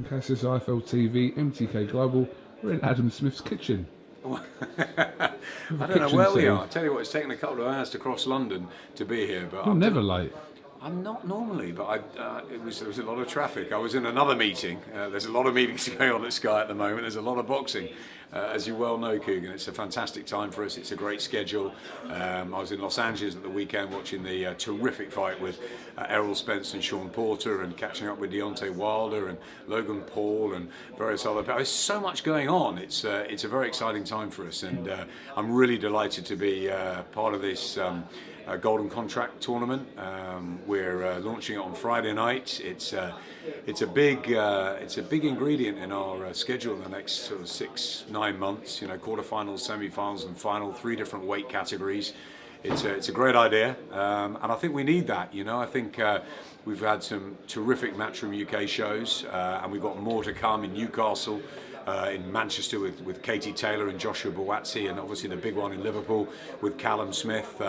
from CASSIUS, IFL TV, MTK Global. We're in Adam Smith's kitchen. I don't know where we are. I tell you what, it's taken a couple of hours to cross London to be here, but You're never late. I'm not normally, but there was a lot of traffic. I was in another meeting. There's a lot of meetings going on at Sky at the moment. There's a lot of boxing. As you well know, KUGAN, it's a fantastic time for us. It's a great schedule. I was in Los Angeles at the weekend watching the terrific fight with Errol Spence and Sean Porter, and catching up with Deontay Wilder and Logan Paul and various other. There's so much going on. It's a very exciting time for us, and I'm really delighted to be part of this. Golden Contract tournament. We're launching it on Friday night. It's a big ingredient in our schedule in the next sort of 6-9 months. You know, quarterfinals, semi-finals, and final. 3 different weight categories. It's a great idea, and I think we need that. You know, I think we've had some terrific Matchroom UK shows, and we've got more to come in Newcastle. In Manchester with Katie Taylor and Joshua Buatsi, and obviously the big one in Liverpool with Callum Smith.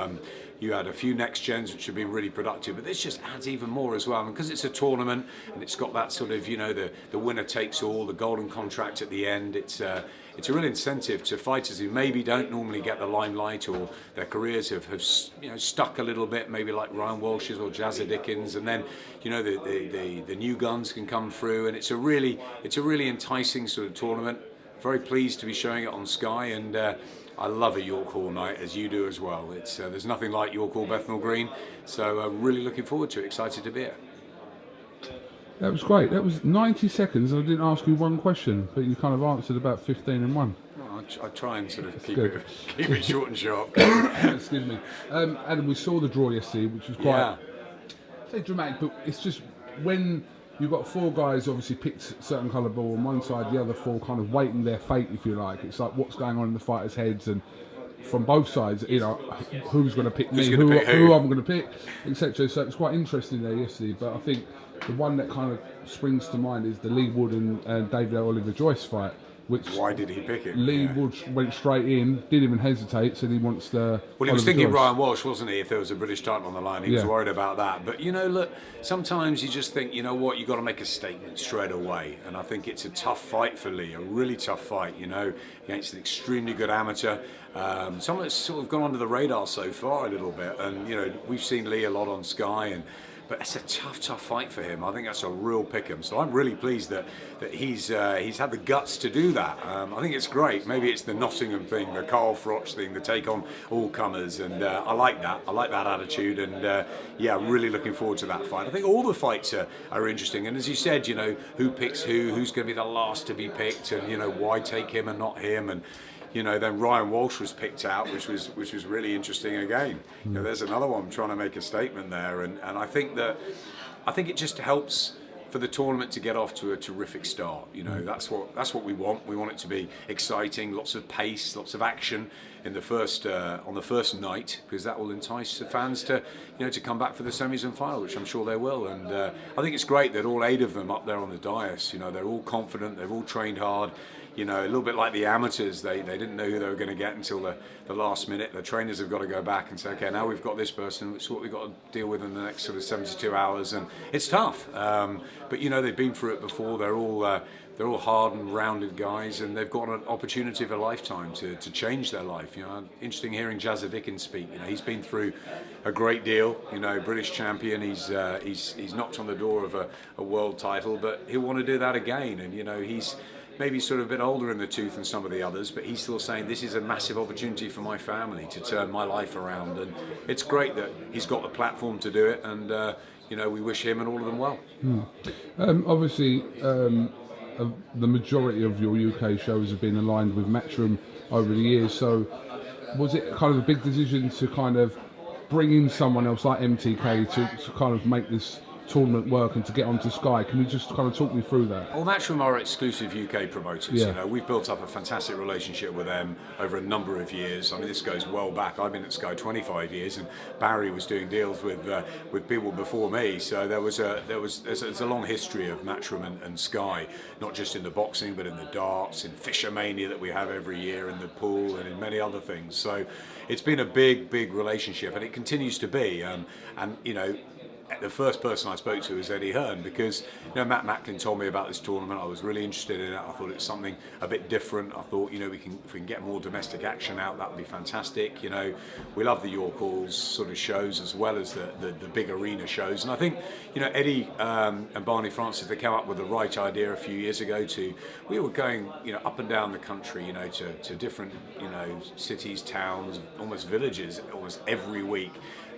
You had a few next gens which have been really productive, but this just adds even more as well. And because it's a tournament and it's got that sort of, you know, the winner takes all, the golden contract at the end, it's a real incentive to fighters who maybe don't normally get the limelight, or their careers have you know, stuck a little bit, maybe like Ryan Walsh's or Jazza Dickens, and then, you know, the new guns can come through, and it's a really enticing sort of tournament. Very pleased to be showing it on Sky, and I love a York Hall night, as you do as well. It's there's nothing like York Hall, Bethnal Green, so really looking forward to it. Excited to be here. That was great. That was 90 seconds. I didn't ask you one question, but you kind of answered about 15 in one. Well, I try and sort of keep it short and sharp. Excuse me. Adam, we saw the draw yesterday, which was quite say dramatic, but it's just when you've got 4 guys obviously picked certain colour ball on one side, the other 4 kind of waiting their fate, if you like. It's like what's going on in the fighters' heads, and from both sides, you know, who's going to pick me, who I'm going to pick, etc. So it's quite interesting there yesterday, but I think the one that kind of springs to mind is the Lee Wood and David Oliver Joyce fight. Which why did he pick it? Lee Wood went straight in, didn't even hesitate, said he wants the. Well, he was thinking Ryan Walsh, wasn't he? If there was a British title on the line, he was worried about that. But you know, look, sometimes you just think, you know what, you got to make a statement straight away. And I think it's a tough fight for Lee, a really tough fight. You know, against an extremely good amateur, someone that's sort of gone under the radar so far a little bit. And you know, we've seen Lee a lot on Sky, but it's a tough fight for him. I think that's a real pick-em. So I'm really pleased that he's had the guts to do that. I think it's great. Maybe it's the Nottingham thing, the Carl Froch thing, the take on all comers, and I like that. I like that attitude, and yeah, really looking forward to that fight. I think all the fights are interesting, and as you said, you know, who picks who's going to be the last to be picked, and you know, why take him and not him, and you know, then Ryan Walsh was picked out, which was really interesting again. You know, there's another one trying to make a statement there, and I think it just helps for the tournament to get off to a terrific start. You know, that's what we want. We want it to be exciting, lots of pace, lots of action in the first on the first night, because that will entice the fans to, you know, to come back for the semis and final, which I'm sure they will. And I think it's great that all 8 of them up there on the dais, you know, they're all confident, they've all trained hard. You know, a little bit like the amateurs, they didn't know who they were going to get until the last minute. The trainers have got to go back and say, okay, now we've got this person, it's what we've got to deal with in the next sort of 72 hours, and it's tough. But you know, they've been through it before. They're all hard and rounded guys, and they've got an opportunity of a lifetime to change their life. You know, interesting hearing Jazza Dickens speak. You know, he's been through a great deal. You know, British champion. He's knocked on the door of a world title, but he'll want to do that again. And you know, he's maybe sort of a bit older in the tooth than some of the others, but he's still saying this is a massive opportunity for my family to turn my life around, and it's great that he's got the platform to do it, and you know, we wish him and all of them well. Obviously, the majority of your UK shows have been aligned with Matchroom over the years, so was it kind of a big decision to kind of bring in someone else like MTK to kind of make this tournament work and to get onto Sky? Can you just kind of talk me through that? Well, Matchroom are exclusive UK promoters. You know, we've built up a fantastic relationship with them over a number of years. I mean, this goes well back. I've been at Sky 25 years, and Barry was doing deals with people before me. So there's a long history of Matchroom and Sky, not just in the boxing, but in the darts, in Fisher Mania that we have every year, in the pool, and in many other things. So it's been a big relationship, and it continues to be. And you know, the first person I spoke to was Eddie Hearn, because Matt Macklin told me about this tournament. I was really interested in it. I thought it's something a bit different. I thought if we can get more domestic action out, that would be fantastic. We love the York Halls sort of shows as well as the big arena shows, and I think Eddie and Barney Francis, they came up with the right idea a few years ago. We were going up and down the country to different cities, towns, almost villages, almost every week.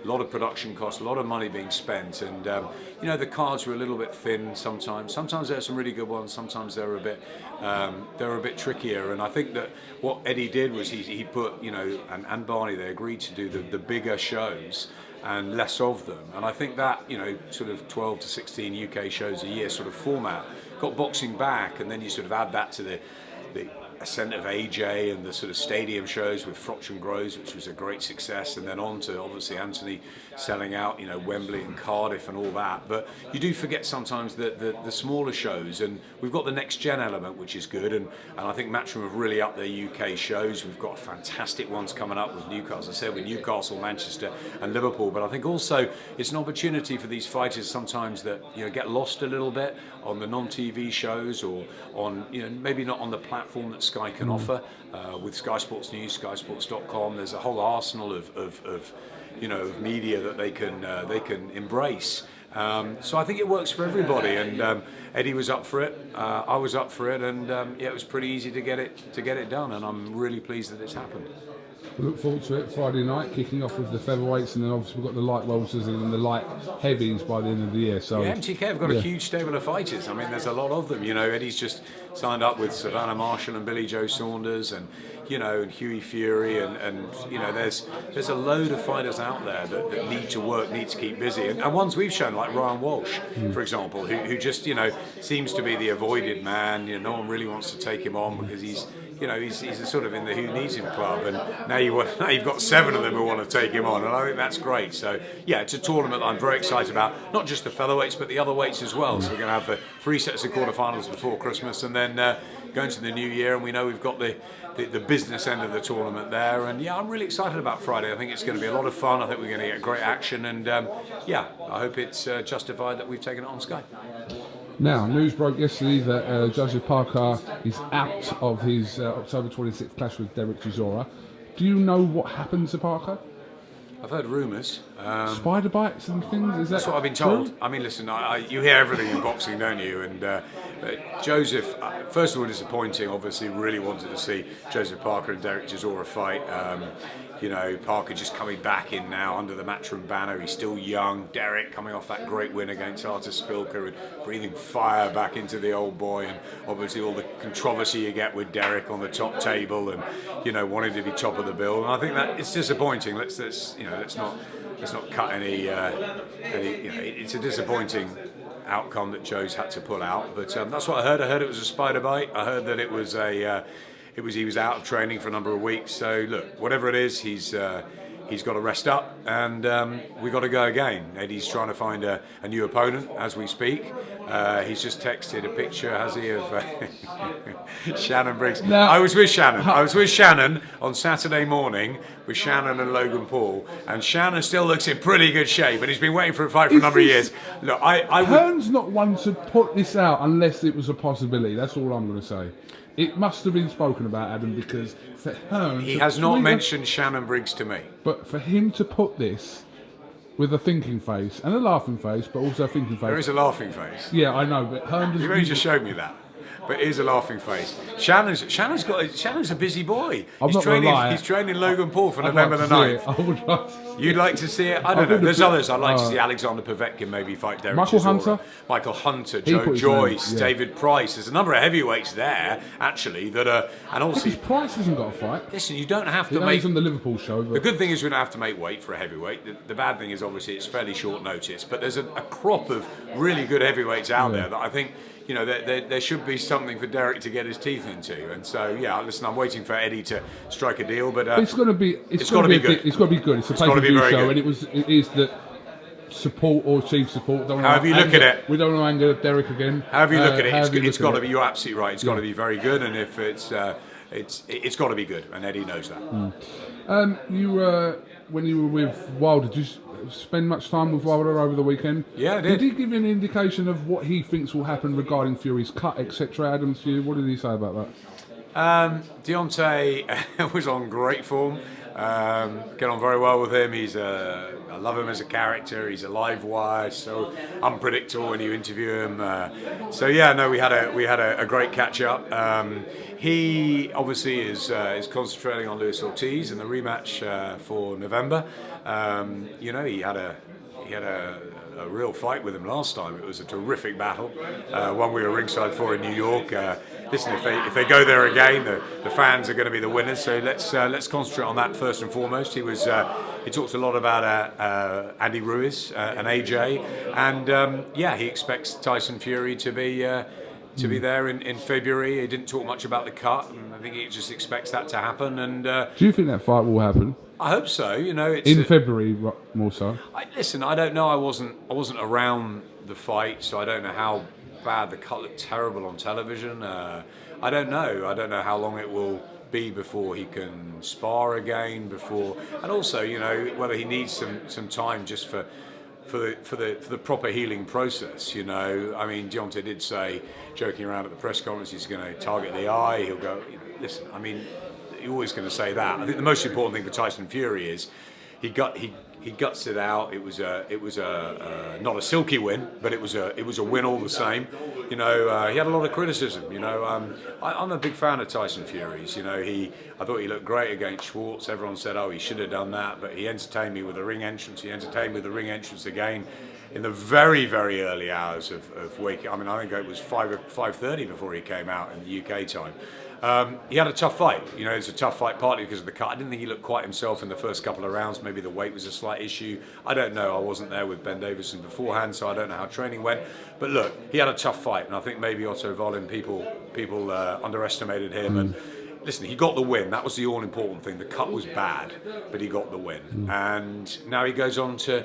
A lot of production costs, a lot of money being spent, and the cards were a little bit thin sometimes. Sometimes there are some really good ones. Sometimes they're a bit trickier. And I think that what Eddie did was he put and Barney, they agreed to do the bigger shows and less of them. And I think that sort of 12 to 16 UK shows a year sort of format got boxing back, and then you sort of add that to the ascent of AJ and the sort of stadium shows with Frocham Groves, which was a great success, and then on to obviously Anthony selling out Wembley and Cardiff and all that. But you do forget sometimes the smaller shows, and we've got the next gen element, which is good, and I think Matchroom have really upped their UK shows. We've got fantastic ones coming up with Newcastle, as I said, with Newcastle, Manchester and Liverpool. But I think also it's an opportunity for these fighters sometimes that get lost a little bit on the non-TV shows, or on maybe not on the platform that Sky can offer, with Sky Sports News, SkySports.com. There's a whole arsenal of media that they can embrace. So I think it works for everybody, and Eddie was up for it. I was up for it, and it was pretty easy to get it done, and I'm really pleased that it's happened. We look forward to it. Friday night, kicking off with the featherweights, and then obviously we've got the light welters and the light heavies by the end of the year. So MTK have got a huge stable of fighters. I mean, there's a lot of them. Eddie's just signed up with Savannah Marshall and Billy Joe Saunders, and and Hughie Fury, and there's a load of fighters out there that need to work, need to keep busy, and ones we've shown, like Ryan Walsh, for example, who just seems to be the avoided man. No one really wants to take him on because he's a sort of in the Who Needs Him club, and now you've got 7 of them who want to take him on, and I think that's great. So yeah, it's a tournament that I'm very excited about, not just the featherweights but the other weights as well. So we're going to have the 3 sets of quarterfinals before Christmas, and then go into the new year, and we know we've got the business end of the tournament there. And yeah, I'm really excited about Friday. I think it's going to be a lot of fun. I think we're going to get great action, and I hope it's justified that we've taken it on Sky. Now, news broke yesterday that Joseph Parker is out of his October 26th clash with Derek Chisora. Do you know what happened to Parker? I've heard rumours. Spider bites and things? Is that That's what I've been told. True? I mean, listen, you hear everything in boxing, don't you? And Joseph, first of all, disappointing. Obviously, really wanted to see Joseph Parker and Derek Chisora fight. Parker just coming back in now under the Matchroom banner. He's still young. Derek coming off that great win against Artur Spilka and breathing fire back into the old boy. And obviously all the controversy you get with Derek on the top table, and wanting to be top of the bill. And I think that it's disappointing. Let's not cut any. It's a disappointing outcome that Joe's had to pull out. But that's what I heard. I heard it was a spider bite. I heard that it was he was out of training for a number of weeks. So look, whatever it is, he's got to rest up, and we've got to go again. Eddie's trying to find a new opponent as we speak. He's just texted a picture, has he, of Shannon Briggs. No. I was with Shannon on Saturday morning with Shannon and Logan Paul, and Shannon still looks in pretty good shape, and he's been waiting for a fight for a number of years. Look, Hearn's not one to put this out unless it was a possibility. That's all I'm going to say. It must have been spoken about, Adam, because for Hearn... He has not mentioned Shannon Briggs to me. But for him to put this with a thinking face and a laughing face, but also a thinking face... There is a laughing face. Yeah, I know, but Hearn doesn't... You've only just showed me that. But it is a laughing face. Shannon's a busy boy. He's training Logan Paul for November the 9th. I would like to see it. You'd like to see it? I don't know. There's others. I'd like to see Alexander Povetkin maybe fight Derek Chisora. Michael Hunter, Joe Joyce, David Price. There's a number of heavyweights there, actually, that are... And also, Price hasn't got a fight. Listen, you don't have to make... He's on the Liverpool show. But... The good thing is we don't have to make weight for a heavyweight. The bad thing is, obviously, it's fairly short notice. But there's a crop of really good heavyweights out there that I think... there should be something for Derek to get his teeth into, and so listen, I'm waiting for Eddie to strike a deal, but it's got to be good. It's got to be good. It's a pay-per-view show, and it is the support or chief support. However you look at it, we don't want to anger Derek again. However you look at it, it's got to be. You're absolutely right. It's got to be very good, and if it's got to be good, and Eddie knows that. You when you were with Wilder, spend much time with Wilder over the weekend? Yeah, I did. Did he give you an indication of what he thinks will happen regarding Fury's cut, etc.? Adam's view. What did he say about that? Deontay was on great form. Get on very well with him. I love him as a character. He's a live wire, so unpredictable when you interview him. We had a great catch up. He obviously is concentrating on Luis Ortiz in the rematch for November. He had a real fight with him last time. It was a terrific battle, one we were ringside for in New York. Listen, if they go there again, the fans are going to be the winners. So let's concentrate on that first and foremost. He talked a lot about Andy Ruiz and AJ, and he expects Tyson Fury to be there in February. He didn't talk much about the cut, and I think he just expects that to happen. And do you think that fight will happen? I hope so. It's in February more so. Listen, I don't know. I wasn't around the fight, so I don't know how bad the cut looked. Terrible on television. I don't know how long it will be before he can spar again. And also, whether he needs some time just for the proper healing process. I mean, Deontay did say, joking around at the press conference, he's going to target the eye. He'll go. Listen, I mean, you're always going to say that. I think the most important thing for Tyson Fury is he guts it out. It was not a silky win, but it was a win all the same. He had a lot of criticism. I'm a big fan of Tyson Fury's. I thought he looked great against Schwartz. Everyone said, oh, he should have done that, but he entertained me with a ring entrance. He entertained me with the ring entrance again in the very, very early hours of waking. I mean, I think it was 5:30 before he came out in the UK time. He had a tough fight. It's a tough fight partly because of the cut. I didn't think he looked quite himself in the first couple of rounds. Maybe the weight was a slight issue. I don't know. I wasn't there with Ben Davison beforehand, so I don't know how training went. But look, he had a tough fight, and I think maybe Otto Wallin, people underestimated him. And listen, he got the win. That was the all-important thing. The cut was bad, but he got the win. And now he goes on to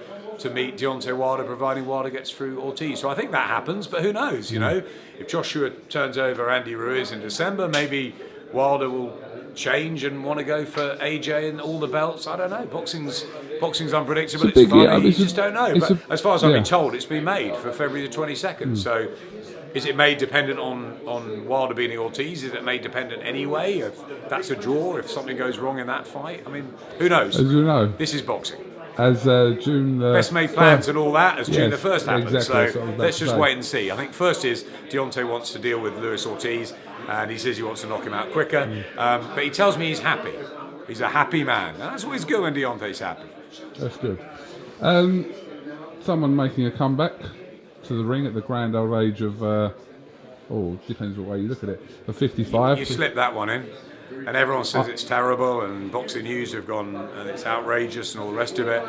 meet Deontay Wilder, providing Wilder gets through Ortiz. So I think that happens, but who knows, If Joshua turns over Andy Ruiz in December, maybe Wilder will change and want to go for AJ and all the belts. I don't know. Boxing's unpredictable. It's funny. You just don't know. But as far as I've been told, it's been made for February the 22nd. So is it made dependent on Wilder beating Ortiz? Is it made dependent anyway? If that's a draw, if something goes wrong in that fight? I mean, who knows? As you know. This is boxing. As June the best made plans and all that as June the 1st happened. Exactly, so let's just wait and see. I think first is Deontay wants to deal with Luis Ortiz, and he says he wants to knock him out quicker. But he tells me he's happy. He's a happy man, and that's always good when Deontay's happy. That's good. Someone making a comeback to the ring at the grand old age of depends what way you look at it, of 55. You slipped that one in. And everyone says it's terrible, and Boxing News have gone, and it's outrageous, and all the rest of it.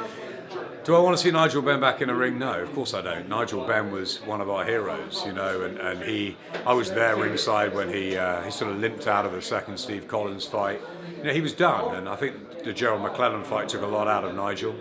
Do I want to see Nigel Benn back in a ring? No, of course I don't. Nigel Benn was one of our heroes, and I was there ringside when he sort of limped out of the second Steve Collins fight. He was done, and I think the Gerald McClellan fight took a lot out of Nigel.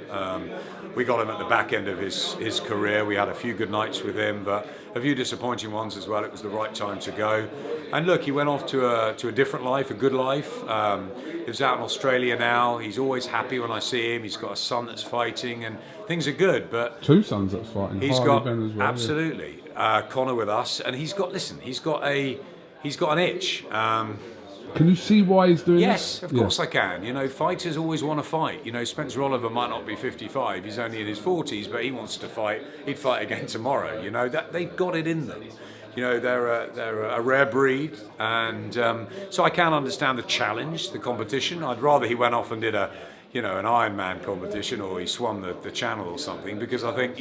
We got him at the back end of his career. We had a few good nights with him, but a few disappointing ones as well. It was the right time to go. And look, he went off to a different life, a good life. Lives out in Australia now. He's always happy when I see him. He's got a son that's fighting, and things are good. But two sons that's fighting. He's Harley got Ben as well, absolutely Connor with us, and he's got an itch. Can you see why he's doing yes, this? Of course I can. Fighters always want to fight. Spencer Oliver might not be 55, he's only in his 40s, but he wants to fight. He'd fight again tomorrow. That they've got it in them. They're a rare breed, and so I can understand the challenge, the competition. I'd rather he went off and did an Ironman competition, or he swam the channel or something, because I think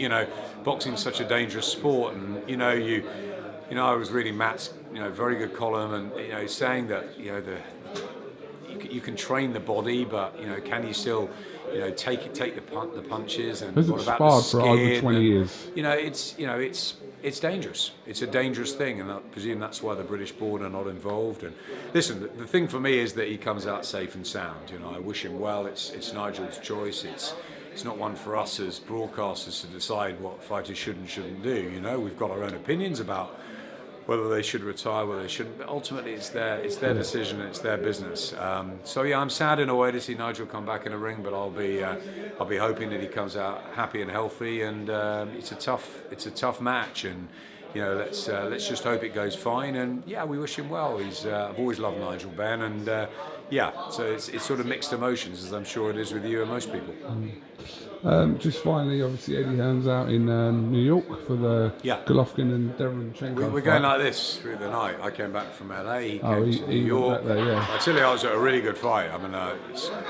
boxing's such a dangerous sport, and I was reading Matt's very good column, and saying that you can train the body, but can you still take the punches, and what about the skin? For over 20 years. It's dangerous. It's a dangerous thing, and I presume that's why the British board are not involved. And listen, the thing for me is that he comes out safe and sound. I wish him well. It's Nigel's choice. It's not one for us as broadcasters to decide what fighters should and shouldn't do. We've got our own opinions about whether they should retire, whether they shouldn't. But ultimately, it's their decision, and it's their business. So yeah, I'm sad in a way to see Nigel come back in the ring, but I'll be hoping that he comes out happy and healthy. And it's a tough match, and let's just hope it goes fine. And yeah, we wish him well. I've always loved Nigel Benn, and so it's sort of mixed emotions, as I'm sure it is with you and most people. Just finally, obviously, Eddie Hearn's out in New York for the Golovkin and Derevyanchenko We're going like this through the night. I came back from LA, he came to New York. There, yeah. I tell you, I was at a really good fight. I mean,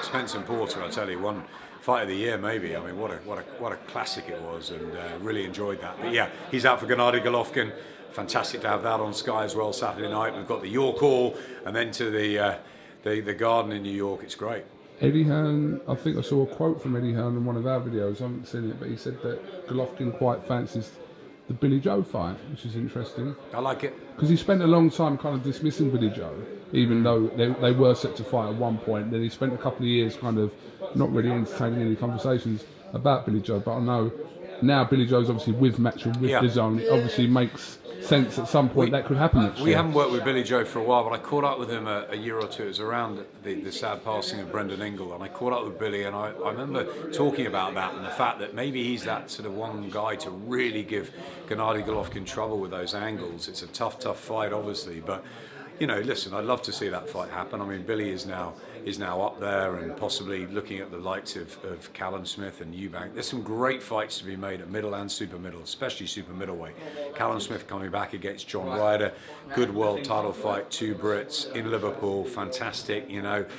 Spence and Porter, I tell you, one fight of the year maybe. I mean, what a classic it was, and really enjoyed that. But yeah, he's out for Gennady Golovkin. Fantastic to have that on Sky as well Saturday night. We've got the York Hall, and then to the Garden in New York. It's great. Eddie Hearn, I think I saw a quote from Eddie Hearn in one of our videos. I haven't seen it, but he said that Golovkin quite fancies the Billy Joe fight, which is interesting. I like it. Because he spent a long time kind of dismissing Billy Joe, even though they were set to fight at one point. Then he spent a couple of years kind of not really entertaining any conversations about Billy Joe. But I know now Billy Joe's obviously with Matchell, with DAZN. It obviously makes sense at some point that could happen next year. We haven't worked with Billy Joe for a while, but I caught up with him a year or two. It was around the sad passing of Brendan Ingle, and I caught up with Billy, and I remember talking about that and the fact that maybe he's that sort of one guy to really give Gennady Golovkin trouble with those angles. It's a tough fight, obviously, but listen, I'd love to see that fight happen. I mean, Billy is now up there and possibly looking at the likes of Callum Smith and Eubank. There's some great fights to be made at middle and super middle, especially super middleweight. Callum Smith coming back against John Ryder, good world title fight, 2 Brits in Liverpool, fantastic.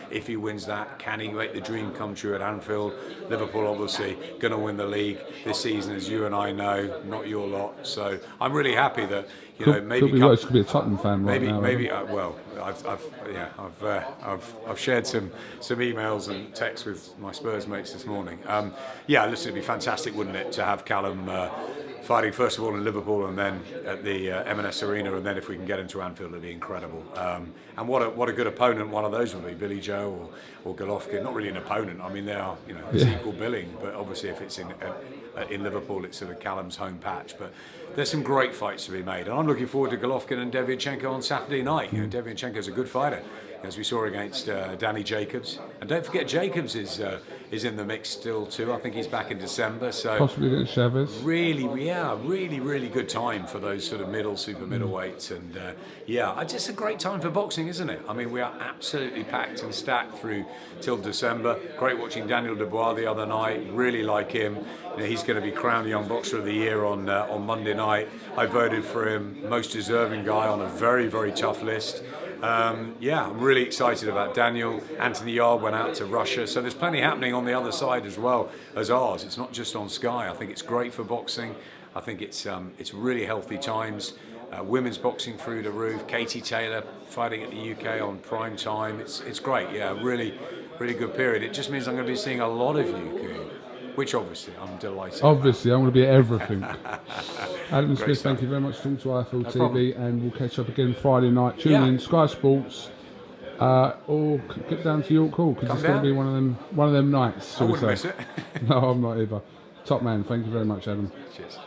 If he wins that, can he make the dream come true at Anfield? Liverpool obviously going to win the league this season, as you and I know, not your lot. So I'm really happy that maybe could be worse. Could be a Tottenham fan right now. Maybe I've shared some emails and texts with my Spurs mates this morning. Listen, it'd be fantastic, wouldn't it, to have Callum fighting first of all in Liverpool and then at the M&S Arena, and then if we can get him to Anfield, it'd be incredible. And what a good opponent one of those would be, Billy Joe or Golovkin. Not really an opponent. I mean, they are it's equal billing, but obviously if it's in Liverpool, it's sort of Callum's home patch. But there's some great fights to be made, and I'm looking forward to Golovkin and Derevyanchenko on Saturday night. Derevyanchenko's a good fighter, as we saw against Danny Jacobs, and don't forget Jacobs is in the mix still too. I think he's back in December, so possibly against Chavez. Really good time for those sort of super middleweights, and just a great time for boxing, isn't it? I mean, we are absolutely packed and stacked through till December. Great watching Daniel Dubois the other night. Really like him. He's going to be crowned Young Boxer of the Year on Monday night. I voted for him most deserving guy on a very tough list. I'm really excited about Daniel. Anthony Yard went out to Russia, so there's plenty happening on the other side as well as ours. It's not just on Sky. I think it's great for boxing. I think it's really healthy times. Women's boxing through the roof. Katie Taylor fighting at the UK on prime time. It's great. Really good period. It just means I'm going to be seeing a lot of you, Coog, which obviously I'm delighted. Obviously, I'm going to be at everything. Adam Smith, thank you very much for talking to IFL TV, and we'll catch up again Friday night. Tune in Sky Sports, or get down to York Hall, because it's going to be one of them nights. I wouldn't miss it. No, I'm not either. Top man, thank you very much, Adam. Cheers.